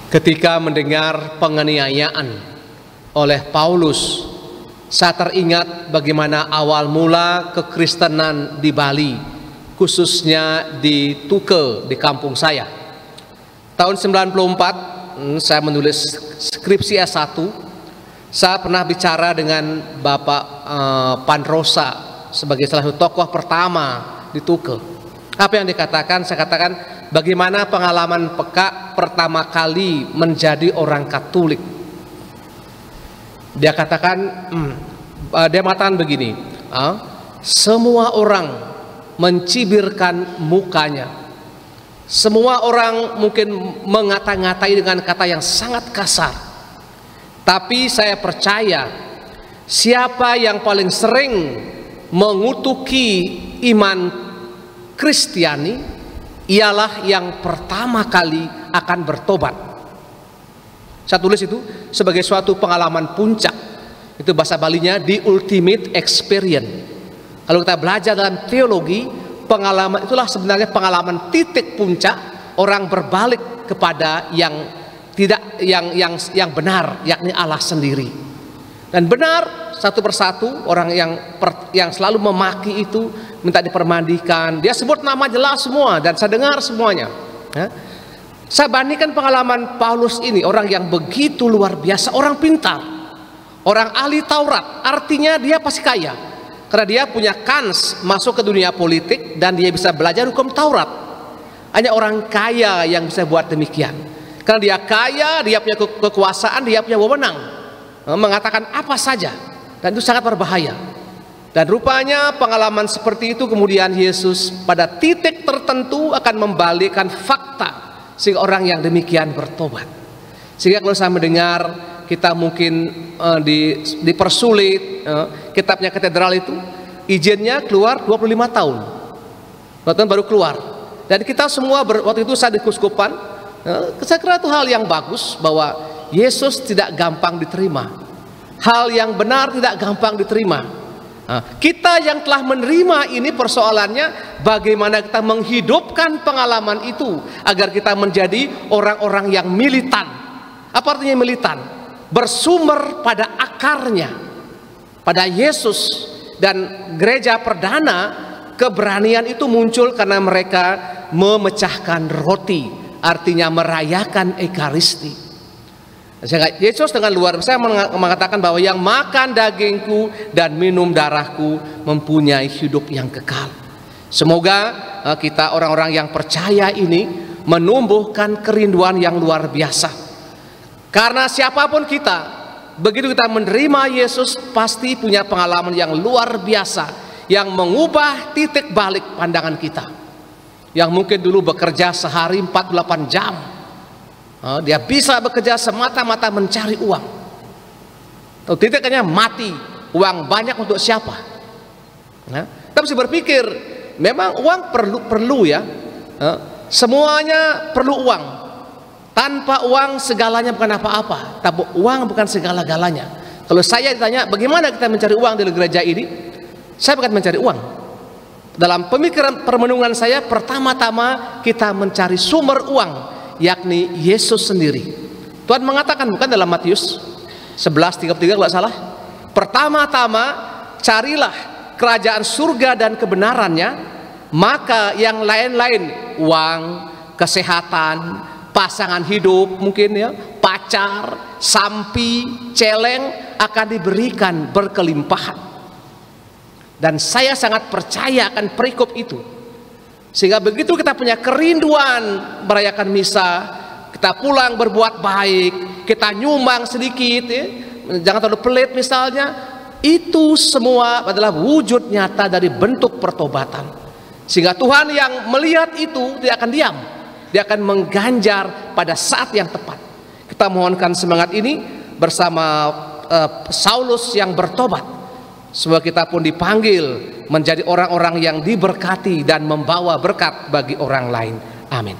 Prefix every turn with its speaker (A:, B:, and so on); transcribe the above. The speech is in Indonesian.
A: Ketika mendengar penganiayaan oleh Paulus, saya teringat bagaimana awal mula kekristenan di Bali, khususnya di Tuke, di kampung saya. Tahun 94 saya menulis skripsi S1. Saya pernah bicara dengan Bapak Pandrosa sebagai salah satu tokoh pertama di Tuke. Apa yang dikatakan? Saya katakan bagaimana pengalaman peka pertama kali menjadi orang Katolik. Dia katakan, dia mengatakan begini, semua orang mencibirkan mukanya, semua orang mungkin mengata-ngatai dengan kata yang sangat kasar, tapi saya percaya siapa yang paling sering mengutuki iman Kristiani ialah yang pertama kali akan bertobat. Saya tulis itu sebagai suatu pengalaman puncak. Itu bahasa Balinya, the ultimate experience. Kalau kita belajar dalam teologi, pengalaman itulah sebenarnya pengalaman titik puncak orang berbalik kepada yang tidak yang benar, yakni Allah sendiri. Dan benar satu persatu orang yang selalu memaki itu minta dipermandikan, dia sebut nama jelas semua dan saya dengar semuanya. Saya bandingkan pengalaman Paulus ini, orang yang begitu luar biasa, orang pintar, orang ahli Taurat, artinya dia pasti kaya karena dia punya kans masuk ke dunia politik dan dia bisa belajar hukum Taurat. Hanya orang kaya yang bisa buat demikian, karena dia kaya, dia punya kekuasaan, dia punya wewenang mengatakan apa saja, dan itu sangat berbahaya. Dan rupanya pengalaman seperti itu kemudian Yesus pada titik tertentu akan membalikkan fakta sehingga orang yang demikian bertobat. Sehingga kalau saya mendengar kita mungkin dipersulit, kitabnya katedral itu izinnya keluar 25 tahun, baru keluar. Dan kita semua waktu itu saya di Kuskupan, saya kira itu hal yang bagus bahwa Yesus tidak gampang diterima, hal yang benar tidak gampang diterima. Kita yang telah menerima ini persoalannya bagaimana kita menghidupkan pengalaman itu agar kita menjadi orang-orang yang militan. Apa artinya militan? Bersumber pada akarnya, pada Yesus. Dan gereja perdana, keberanian itu muncul karena mereka memecahkan roti, artinya merayakan Ekaristi. Yesus dengan luar biasa mengatakan bahwa yang makan dagingku dan minum darahku mempunyai hidup yang kekal. Semoga kita orang-orang yang percaya ini menumbuhkan kerinduan yang luar biasa. Karena siapapun kita, begitu kita menerima Yesus pasti punya pengalaman yang luar biasa yang mengubah titik balik pandangan kita. Yang mungkin dulu bekerja sehari 48 jam, dia bisa bekerja semata-mata mencari uang. Titiknya mati, uang banyak untuk siapa? Kita mesti berpikir, memang uang perlu ya. Semuanya perlu uang. Tanpa uang segalanya bukan apa-apa. Tapi uang bukan segala-galanya. Kalau saya ditanya bagaimana kita mencari uang di gereja ini, saya bukan mencari uang. Dalam pemikiran permenungan saya, pertama-tama kita mencari sumber uang, yakni Yesus sendiri. Tuhan mengatakan bukan dalam Matius 11:33 kalau salah, pertama-tama carilah kerajaan surga dan kebenarannya, maka yang lain-lain, uang, kesehatan, pasangan hidup mungkin ya, pacar, sampi, celeng akan diberikan berkelimpahan. Dan saya sangat percaya akan perikop itu. Sehingga begitu kita punya kerinduan merayakan misa, kita pulang berbuat baik, kita nyumbang sedikit ya, jangan terlalu pelit misalnya, itu semua adalah wujud nyata dari bentuk pertobatan. Sehingga Tuhan yang melihat itu tidak akan diam, dia akan mengganjar pada saat yang tepat. Kita mohonkan semangat ini bersama Saulus yang bertobat. Semoga kita pun dipanggil menjadi orang-orang yang diberkati dan membawa berkat bagi orang lain. Amin.